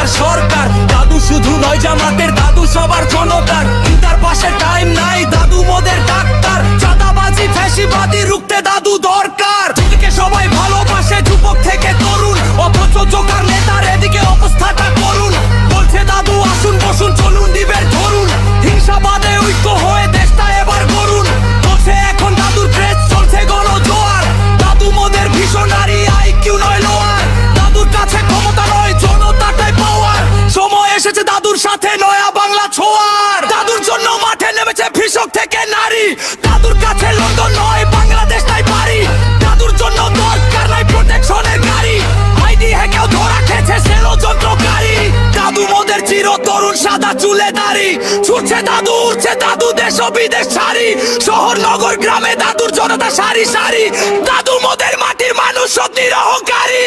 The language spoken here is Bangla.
এবার সরকার। দাদু শুধু নয় জামাতের, দাদু সবার জনতার। তার পাশে টাইম নাই, দাদু মোদের ডাক্তার। চাঁদাবাজি ফ্যাসিবাদী রুখতে দাদু দরকার। দিকে সবাই ভালোবাসে যুবক থেকে তরুণ, অথচ জোকার নেতার এদিকে অবস্থাটা করুন। বলছে দাদু আসুন বসুন চলুন দিবের ধরুন, হিংসাবাদে ঐক্য হয়ে দেশটা এবার করুন। বলছে এখন দাদুর ক্রেজ চলছে গণজোয়ার। দাদু মোদের ভিশনারি, আইকিউ নয় লোয়ার। দাদুর কাছে ক্ষমতা নয় জনতাটাই পাওয়ার। সময় এসেছে দাদুর সাথে নয়া বাংলা ছোঁয়ার। দাদুর জন্য মাঠে নেমেছে কৃষক থেকে নারী। দাদুর কাছে লন্ডন নয় বাংলাদেশ নাই পারি। দাদুর জন্য দরকার নাই প্রোটেকশনের গাড়ি। আইডি হ্যাকেও ধরা খেয়েছে সেলো যন্ত্রকারী। দাদু মোদের চির তরুণ সাদা চুলে দাড়ি। ছুটছে দাদু উঠছে দাদু দেশ ও বিদেশ ছাড়ি। শহর নগর গ্রামে দাদুর জনতা সারি সারি। দাদু মোদের মাটির মানুষ সত্যি অহংকারী।